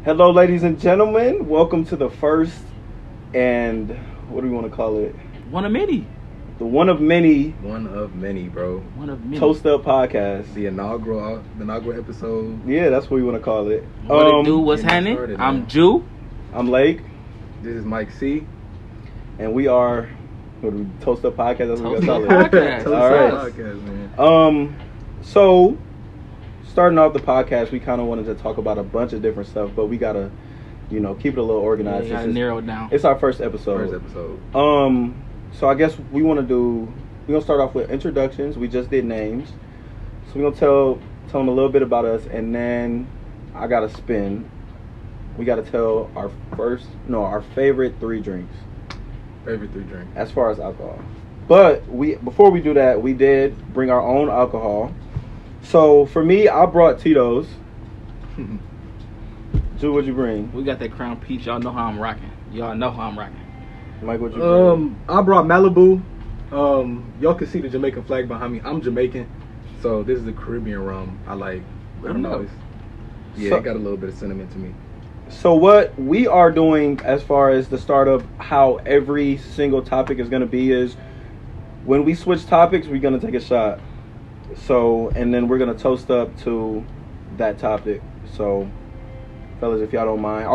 Hello, ladies and gentlemen. Welcome to the first and what do we want to call it? One of many. The one of many. One of many, bro. One of many. Toast Up podcast. The inaugural episode. Yeah, that's what we want to call it. What it do? What's happening? I'm Jew. I'm Lake. This is Mike C. And we are Toast Up podcast. That's what we're gonna call it. Podcast. All right. Podcast, man. So starting off the podcast, we kind of wanted to talk about a bunch of different stuff, but we gotta, keep it a little organized. Yeah, gotta narrow it down. It's our first episode. So I guess we're gonna start off with introductions. We just did names, so we're gonna tell them a little bit about us, and then I gotta spin. We gotta tell our favorite three drinks. Favorite three drinks as far as alcohol. But before we do that, we did bring our own alcohol. So for me, I brought Tito's. Drew, what'd you bring? We got that Crown Peach. Y'all know how I'm rocking. Mike, what'd you bring? I brought Malibu. Y'all can see the Jamaican flag behind me. I'm Jamaican, so this is the Caribbean rum. I don't know. It got a little bit of sentiment to me. So what we are doing as far as the startup, how every single topic is going to be is when we switch topics, we're going to take a shot. So, and then we're going to toast up to that topic. So, fellas, if y'all don't mind,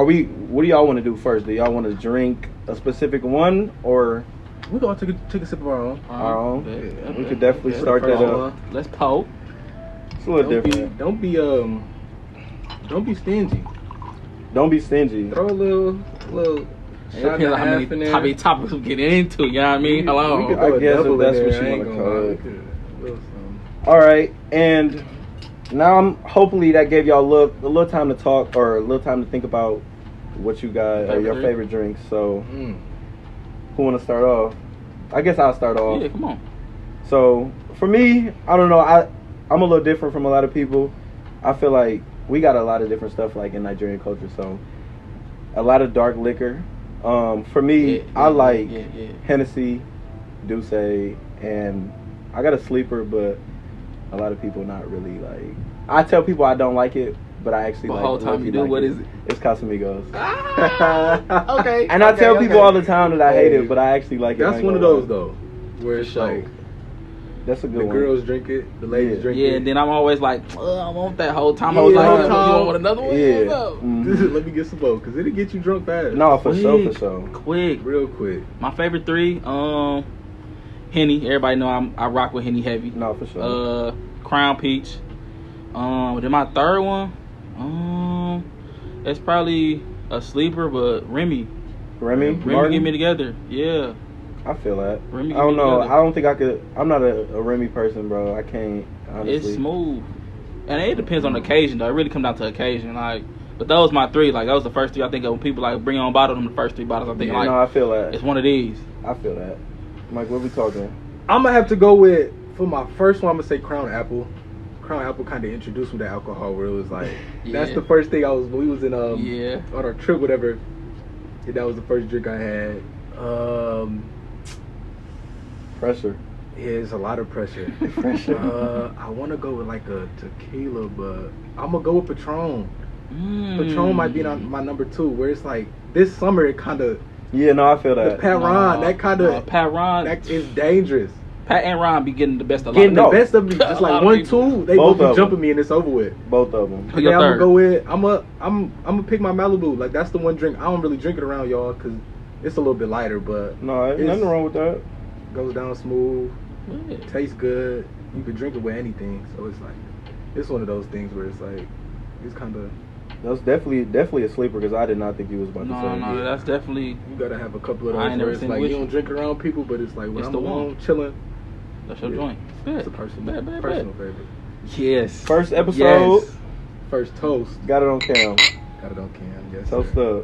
what do y'all want to do first? Do y'all want to drink a specific one, or we're going to take a sip of our own? Our own? Yeah. We could definitely start that up. Let's poke. It's a little different. Don't be stingy. Don't be stingy. Throw a little shot and a half in there. How many topics we get into, you know what I mean? Hello. I guess if that's what you want to call it. All right, and now hopefully that gave y'all a little time to talk or a little time to think about what you got or your favorite drinks. So, who want to start off? I guess I'll start off. Yeah, come on. So for me, I don't know. I'm a little different from a lot of people. I feel like we got a lot of different stuff like in Nigerian culture. So a lot of dark liquor. For me, I like Hennessy, Douce, and I got a sleeper, but a lot of people not really like. I tell people I don't like it, but I actually like it. The whole time you do, what is it? It's Casamigos. Okay. And I tell people all the time that I hate it, but I actually like it. That's one of those though, where it's like that's a good the one. Girls drink it, the ladies drink it. Yeah, and then I'm always like, I want that whole time. Yeah, I was like, whole you time. want another one? Yeah. Mm-hmm. Let me get some more, because it'll get you drunk fast. No, for sure. Quick. Real quick. My favorite three, Henny. Everybody know I rock with Henny heavy. No, for sure. Crown Peach. Then my third one, it's probably a sleeper, but Remy. Remy get me together. Yeah. I feel that. Remy I don't know. together. I don't think I could. I'm not a Remy person, bro. I can't. Honestly. It's smooth, and it depends on the occasion. Though it really comes down to occasion. Like, but those my three. Like, that was the first three I think of when people like bring on bottle. Them the first three bottles. I'm thinking like, no, I feel that. It's one of these. I feel that. Mike, what we talking? I'm gonna have to go with for my first one. I'm gonna say Crown Apple. Crown Apple kind of introduced me to alcohol, where it was like that's the first thing when we was in on our trip, whatever. That was the first drink I had. Pressure. Yeah, it's a lot of pressure. I want to go with like a tequila, but I'm gonna go with Patron. Patron might be my number two, where it's like this summer it kind of. Yeah, no, I feel that. The Patron, that kind of. Patron. That is dangerous. Pat and Ron be getting the best of the best of me. Just like 1, 2, they both be jumping me and it's over with. Both of them. Okay, I'm gonna go with. I'm gonna pick my Malibu. Like that's the one drink I don't really drink it around y'all because it's a little bit lighter, but no, there's nothing wrong with that. Goes down smooth. Tastes good. You can drink it with anything. So it's like it's one of those things where it's like it's kind of. That's definitely a sleeper because I did not think you was about to say. No, that's definitely. You gotta have a couple of those where it's like you don't drink around people, but it's like when I'm alone chilling. That's your joint. It's a personal favorite. Yes. First episode. Yes. First toast. Got it on cam. Yes. Toast up.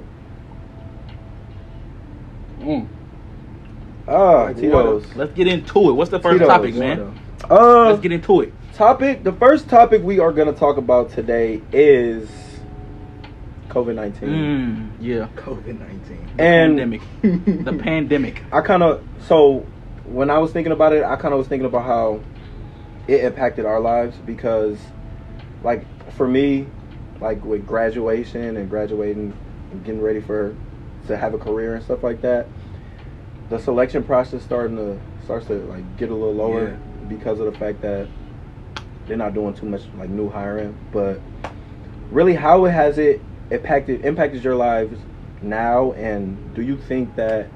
Tito's. Let's get into it. What's the first Tito's. topic, man? Let's get into it. The first topic we are going to talk about today is COVID-19. Yeah. COVID-19. Pandemic. The pandemic. So when I was thinking about it, I kind of was thinking about how it impacted our lives because, like, for me, like with graduation and graduating and getting ready to have a career and stuff like that, the selection process starts to like get a little lower because of the fact that they're not doing too much like new hiring. But really, how has it impacted your lives now? And do you think that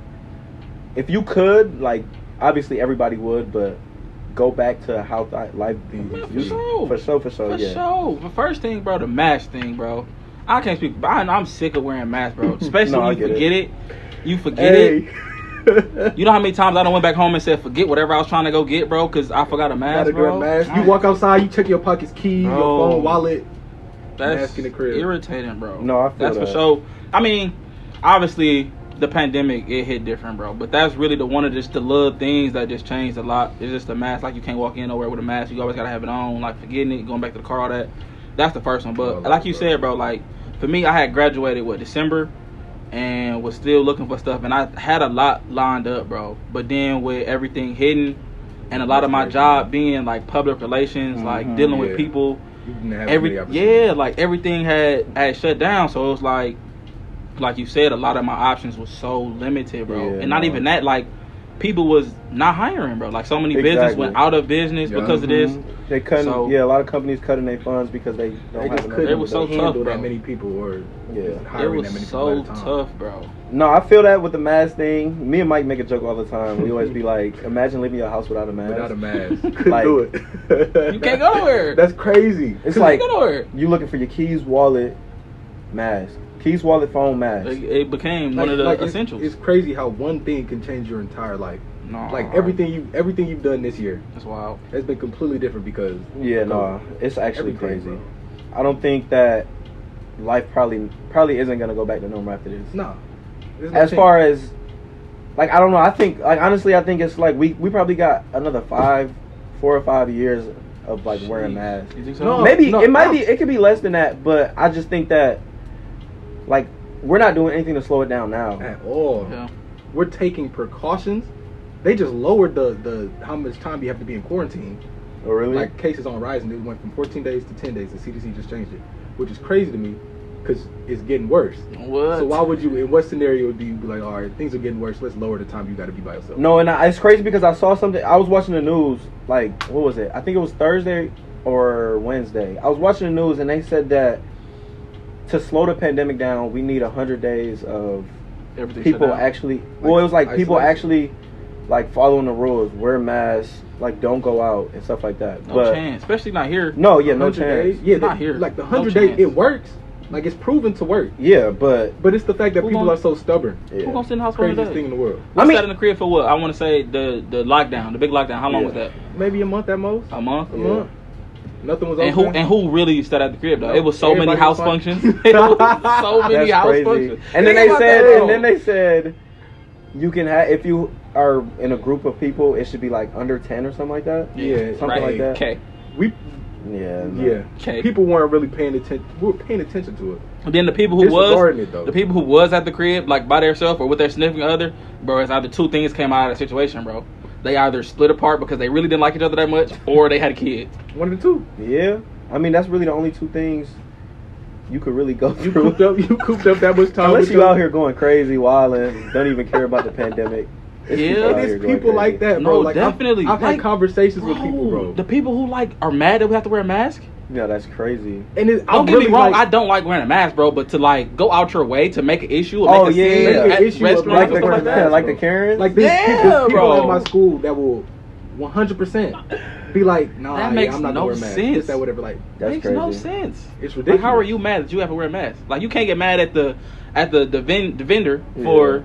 if you could, like, obviously everybody would, but go back to how life For sure. The first thing, bro, the mask thing, bro. I can't speak. I'm sick of wearing masks, bro. Especially when you forget it. You forget it. You know how many times I done went back home and said forget whatever I was trying to go get, bro, because I forgot a mask, bro. You walk outside, you check your pockets, keys, your phone, wallet. That's mask in the crib. Irritating, bro. No, I feel that's that. For sure. I mean, obviously the pandemic, it hit different, bro. But that's really one of the little things that just changed a lot. It's just the mask. Like, you can't walk in nowhere with a mask. You always gotta have it on. Like, forgetting it, going back to the car, all that. That's the first one. But like you said, bro, like, for me, I had graduated December, and was still looking for stuff, and I had a lot lined up, bro. But then with everything hidden, and a lot of my job being like public relations, like dealing with people, like everything had shut down. So it was like you said, a lot of my options was so limited, bro. And not even that, like, people was not hiring, bro. Like, so many businesses went out of business because of this. They couldn't. A lot of companies cutting their funds because they don't have enough. It was so tough, bro. That many people or hiring that many people at a time. So tough, bro. No, I feel that with the mask thing. Me and Mike make a joke all the time. We always be like, imagine leaving your house without a mask. Without a mask. Couldn't do it. You can't go nowhere. That's crazy. It's like you looking for your keys, wallet, mask. Keys, wallet, phone, mask. It became one of the essentials. It's crazy how one thing can change your entire life. No. Like everything you've done this year. That's wild. It's been completely different because it's actually crazy. Bro. I don't think that life probably isn't gonna go back to normal after this. No. As far as, like, I don't know. I think, like, honestly, I think it's like we probably got another 4 or 5 years of like wearing masks. You think so? No, maybe it could be less than that, but I just think that, like, we're not doing anything to slow it down now at all. Yeah. We're taking precautions. They just lowered the how much time you have to be in quarantine. Oh, really? Like, cases on rise, and it went from 14 days to 10 days. The CDC just changed it, which is crazy to me because it's getting worse. What? So why would you? In what scenario would you be like, all right, things are getting worse. Let's lower the time you got to be by yourself. No, and it's crazy because I saw something. I was watching the news. Like, what was it? I think it was Thursday or Wednesday. I was watching the news, and they said that to slow the pandemic down, we need 100 days of people actually. Well, it was like people actually, like, following the rules, wear masks, like, don't go out and stuff like that. No chance, especially not here. No chance. Days, yeah, not here. Like, the 100 days, it works. Like, it's proven to work. Yeah, but it's the fact that people are so stubborn. Who gonna sit in the house for Craziest thing in the world. I mean, sat in the crib for what? I want to say the lockdown, the big lockdown. How long was that? Maybe a month at most. A month. Nothing was open. And who really sat at the crib though? It was so many house functions. It was so many house functions. And then they said you can have, if you are in a group of people, it should be like under 10 or something like that. Yeah, something like that. Okay. Okay. People weren't really paying attention. We were paying attention to it. And then the people who was at the crib, like, by themselves or with their significant other, bro, it's either two things came out of that situation, bro. They either split apart because they really didn't like each other that much, or they had a kid. One of the two. Yeah, I mean, that's really the only two things you could really go through. You cooped up that much time. Unless you out here going crazy, wilding, don't even care about the pandemic. It's people like that, bro. No, like, definitely. I've had conversations with people, bro. The people who, like, are mad that we have to wear a mask. Yeah, that's crazy. And don't get me wrong, I don't like wearing a mask, bro. But to, like, go out your way to make an issue, or make a scene at restaurants, like the Karens, like there's people at my school that will 100% be like, nah, that makes I'm not no gonna wear a sense. mask. That whatever, like, that makes crazy. No sense. It's ridiculous. Like, how are you mad that you have to wear a mask? Like, you can't get mad at the vendor for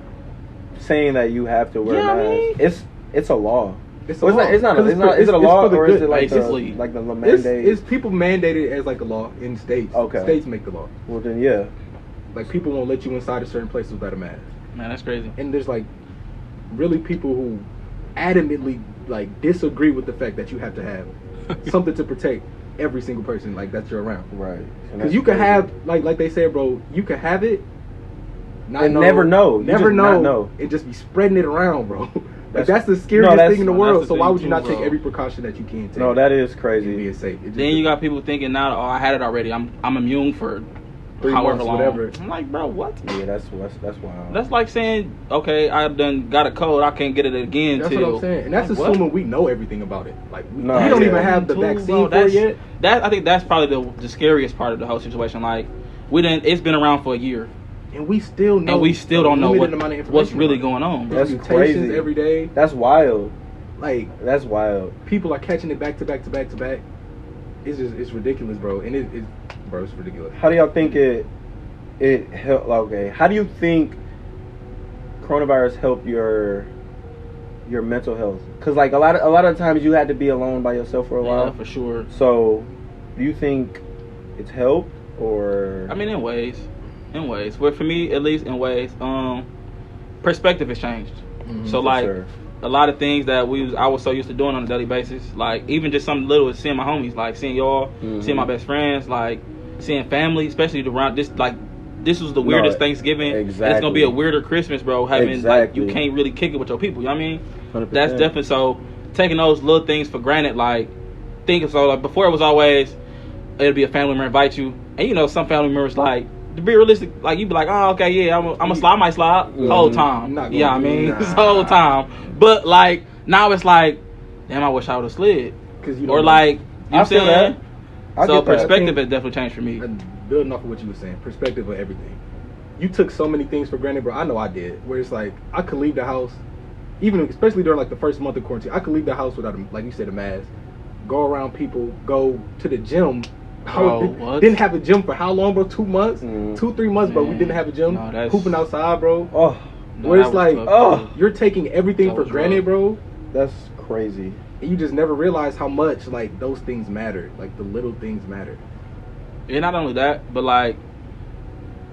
saying that you have to wear a mask. I mean, it's a law. It's a law. Is it a law or is it like the mandate? It's people mandated as like a law in states. Okay. States make the law. Well then, yeah. Like, people won't let you inside of certain places without a mask. Man, that's crazy. And there's, like, really people who adamantly, like, disagree with the fact that you have to have something to protect every single person like that you're around. Right. Because you could have like they said, bro. You could have it. Never know. Never know. And just be spreading it around, bro. That's the scariest thing in the world. So why would you not take every precaution that you can take? No, that is crazy. Being safe. Then you got people thinking now, oh, I had it already. I'm immune for 3 months, long. whatever. I'm like, bro, what? Yeah, that's wild. That's like saying, okay, I done got a cold, I can't get it again. That's what I'm saying, and that's like, assuming we know everything about it. Like we No, don't even have the vaccine for it yet. I think that's probably the scariest part of the whole situation. Like it's been around for a year. And we still know. And we still don't know what's really going on. That's mutations crazy. Every day. That's wild. Like that's wild. People are catching it back to back to back to back. It's ridiculous, bro. And it's ridiculous. How do y'all think it help? Okay. How do you think coronavirus helped your mental health? Because like a lot of times you had to be alone by yourself for a while. Yeah, for sure. So, do you think it's helped or? I mean, in ways. But for me, at least in ways, perspective has changed. So like a lot of things that I was so used to doing on a daily basis, like even just something little as seeing my homies, like seeing y'all, seeing my best friends, like seeing family, especially around this. Like this was the weirdest Thanksgiving. Exactly. And it's gonna be a weirder Christmas, bro. Having like you can't really kick it with your people. You know what I mean? 100%. That's definitely so. Taking those little things for granted, like thinking so. Like before, it was always it'll be a family member invite you, and some family members like. To be realistic, like you'd be like, oh, okay, yeah, I'm a slide, I might slide. Whole time. Yeah, I mean, this whole time. But like now it's like, damn, I wish I would have slid. Or like, you know what I'm saying? So perspective has definitely changed for me. Building off of what you were saying, perspective of everything. You took so many things for granted, bro. I know I did. Where it's like I could leave the house, especially during like the first month of quarantine. I could leave the house without, like you said, a mask. Go around people. Go to the gym. Didn't have a gym for how long, bro? 2 months? 2-3 months, bro. We didn't have a gym. Hooping outside, bro. Where it's like, you're taking everything for granted, bro. That's crazy. And you just never realize how much, like, those things matter. Like, the little things matter. And not only that, but, like,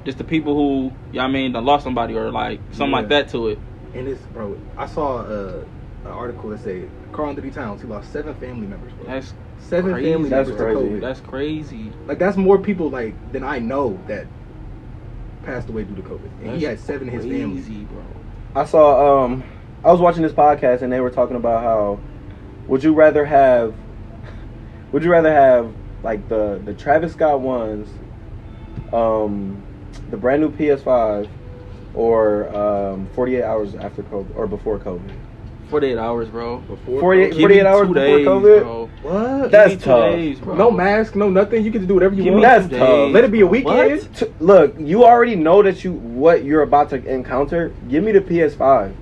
just the people who, you know what I mean, done lost somebody or, like, something like that to it. And it's, bro, I saw an article that said Carl Anthony Towns, he lost 7 family members, bro. That's 7 crazy. family members to COVID. That's crazy. Like that's more people like than I know that passed away due to COVID. And he had 7 in his family. Bro. I saw I was watching this podcast and they were talking about how would you rather have like the Travis Scott ones, the brand new PS5 or 48 hours after COVID or before COVID? 48 hours, bro. 48 hours before COVID? Bro. What? That's tough. Days, bro. No mask, no nothing. You can just do whatever you want. That's tough. Let it be a weekend. Look, you already know what you're about to encounter. Give me the PS5.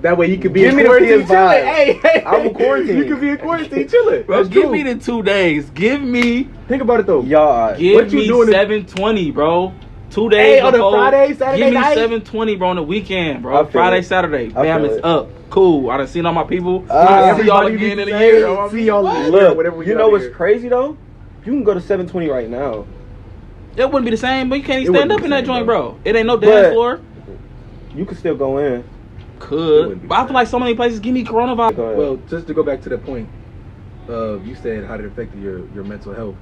That way you could be give in me quarantine the PS5. Hey, I'm in quarantine. You could be in quarantine chilling. Bro, give me the 2 days. Give me. Think about it though. Y'all. Give me 720, bro. 2 days. Hey, on a Friday, Saturday night. Give me 720, bro, on the weekend, bro. Friday, Saturday. Bam, it's up. Cool. I done seen all my people. See y'all again in a year. See y'all later. Look, you know what's crazy though? You can go to 720 right now. It wouldn't be the same, but you can't even stand up in that joint, bro. It ain't no dance floor. You could still go in. But I feel like so many places give me coronavirus. Well, just to go back to the point of you said how it affected your mental health.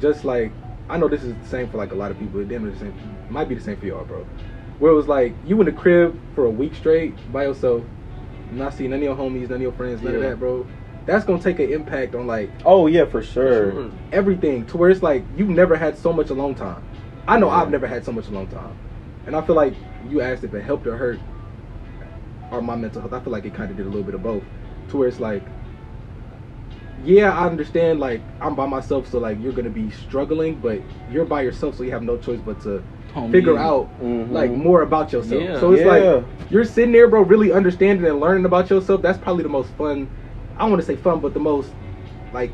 Just like I know this is the same for like a lot of people. It might be the same for y'all, bro. Where it was like you in the crib for a week straight by yourself, not seeing none of your homies, none of your friends, none of that, bro. That's gonna take an impact on like for sure everything to where it's like you've never had so much alone time. I know I've never had so much alone time, and I feel like you asked if it helped or hurt or my mental health. I feel like it kind of did a little bit of both, to where it's like, yeah, I understand, like, I'm by myself, so, like, you're going to be struggling, but you're by yourself, so you have no choice but to figure out, like, more about yourself. Yeah. So it's like, you're sitting there, bro, really understanding and learning about yourself. That's probably the most fun, I don't want to say fun, but the most, like,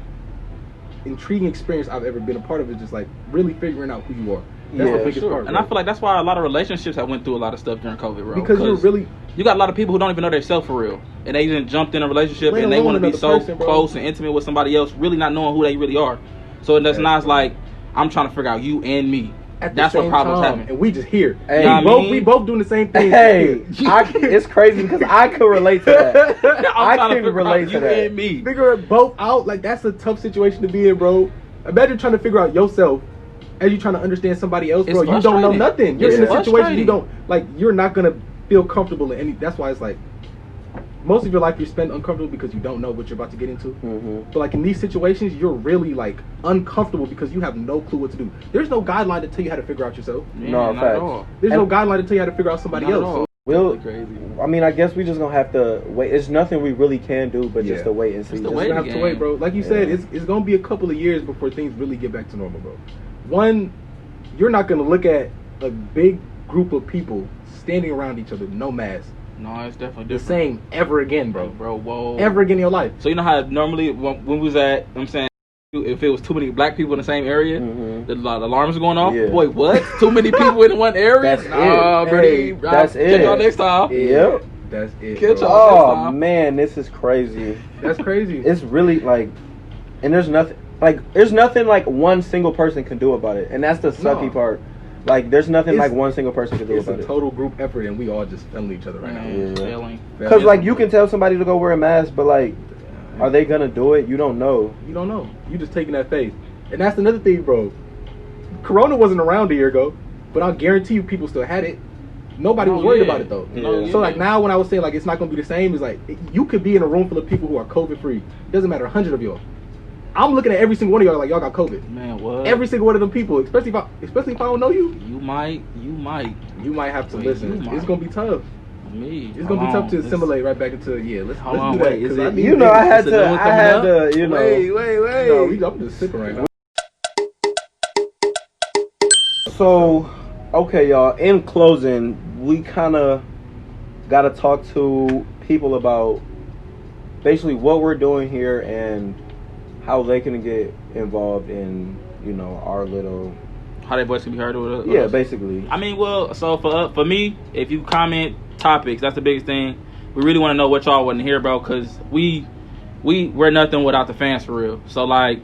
intriguing experience I've ever been a part of is just, like, really figuring out who you are. That's the biggest part, bro. And I feel like that's why a lot of relationships have went through a lot of stuff during COVID, bro. Because you got a lot of people who don't even know themselves for real, and they even jumped in a relationship and they want to be so close and intimate with somebody else, really not knowing who they really are. So that's not like I'm trying to figure out you and me. at the That's same when problems time, happen. and we just here. Hey, we both doing the same thing. Hey, it's crazy because I could relate to that. I can relate to that. And me. Figure it both out. Like, that's a tough situation to be in, bro. Imagine trying to figure out yourself as you trying to understand somebody else, bro. You don't know nothing. You're in a situation you don't like. You're not gonna feel comfortable in any. That's why it's like most of your life you spend uncomfortable because you don't know what you're about to get into. Mm-hmm. But like in these situations, you're really like uncomfortable because you have no clue what to do. There's no guideline to tell you how to figure out yourself. No, facts. There's no guideline to tell you how to figure out somebody else. So I mean, I guess we just gonna have to wait. It's nothing we really can do, but just to wait and see. Just have to wait, bro. Like you said, it's gonna be a couple of years before things really get back to normal, bro. One, you're not gonna look at a big group of people standing around each other, no mask. No, it's definitely different. The same ever again, bro. Whoa. Ever again in your life. So you know how normally when we was at, I'm saying, if it was too many black people in the same area, the alarms are going off. Yeah. Boy, what? Too many people in one area? That's it. That's it. Catch y'all next time. Yep. That's it. Catch y'all next time. Man, this is crazy. That's crazy. It's really like, and there's nothing like one single person can do about it, and that's the sucky part. Like, there's nothing like one single person can do about it. It's a total group effort, and we all just failing each other right now. Because like you can tell somebody to go wear a mask, but like, are they gonna do it? You don't know. You don't know. You just taking that faith, and that's another thing, bro. Corona wasn't around a year ago, but I'll guarantee you people still had it. Nobody was worried about it though. So like now, when I was saying like it's not gonna be the same, it's like you could be in a room full of people who are COVID free. It doesn't matter, 100 of y'all. I'm looking at every single one of y'all like y'all got COVID. Man, what? Every single one of them people, especially if I don't know you. You might have to listen. It's gonna be tough. Me. It's gonna be tough to assimilate right back into let's do that. Because I had to. You know. Wait. No, I'm just sipping right now. So, okay, y'all. In closing, we kind of gotta talk to people about basically what we're doing here and how they can get involved in, you know, our little... How they voice can be heard with us? Yeah, basically. I mean, well, so for me, if you comment topics, that's the biggest thing. We really want to know what y'all want to hear, bro, because we're nothing without the fans, for real. So, like,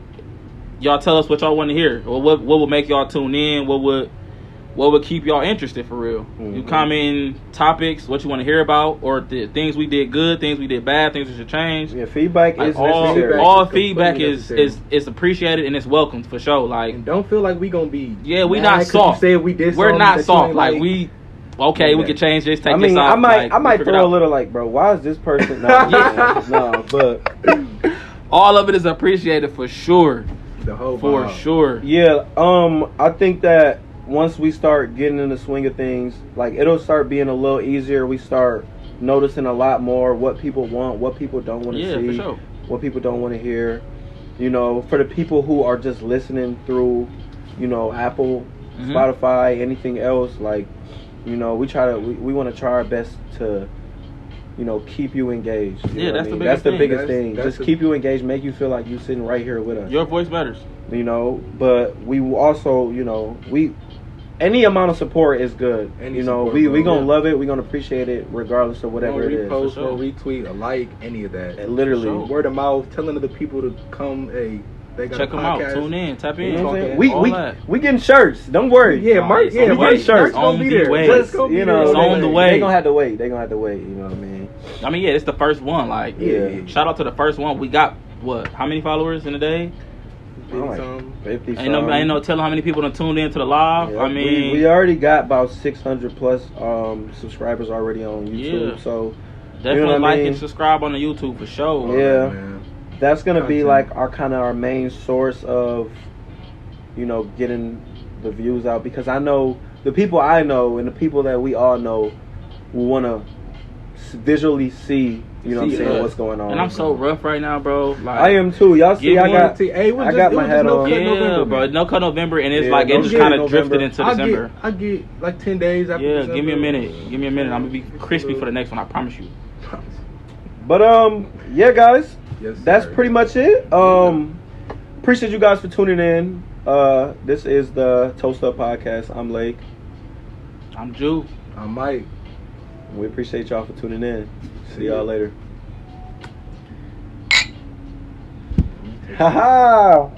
y'all tell us what y'all want to hear. Or what would make y'all tune in? What would keep y'all interested, for real? Mm-hmm. You comment topics, what you want to hear about, or the things we did good, things we did bad, things we should change. Yeah, feedback is necessary. All feedback is appreciated and it's welcomed for sure. Like, and don't feel like we gonna be. Yeah, we not soft. We're not soft. Like we can change this. Take this off. I might throw a little like, bro, why is this person? No, but all of it is appreciated for sure. The whole for sure. Yeah. I think that once we start getting in the swing of things, like it'll start being a little easier. We start noticing a lot more what people want, what people don't want to see, for sure. What people don't want to hear. You know, for the people who are just listening through, you know, Apple, Spotify, anything else, like, you know, we want to try our best to, you know, keep you engaged. That's the biggest thing. Just keep you engaged, make you feel like you're sitting right here with us. Your voice matters. You know, but we also, you know, any amount of support is good. We gonna love it. We gonna appreciate it regardless of whatever it is. Repost, or retweet, a like, any of that. Literally, word of mouth, telling other people to come. They got check them out. Tune in. Tap in. You know we getting shirts. Don't worry. Merch. We getting shirts. On the way. Just, you know, it's on the way. They gonna have to wait. You know what I mean? I mean, it's the first one. Like, shout out to the first one. We got how many followers in a day? 50 ain't no telling how many people done tuned in to the live. Yeah, I mean, we already got about 600 plus subscribers already on YouTube. So definitely like and subscribe on the YouTube for sure. Yeah, that's gonna be like our main source of, you know, getting the views out, because I know the people I know and the people that we all know will want to visually see. You know what I'm saying? What's going on? And I'm so rough right now, bro. Like, I am too. Y'all see, I got my hat on. Yeah, bro. No cut November, and it's like it just kind of drifted into December. I get like 10 days after December. Give me a minute. I'm gonna be crispy for the next one. I promise you. But yeah, guys, that's pretty much it. Appreciate you guys for tuning in. This is the Toast Up Podcast. I'm Lake. I'm Jew. I'm Mike. We appreciate y'all for tuning in. See y'all later. Ha ha!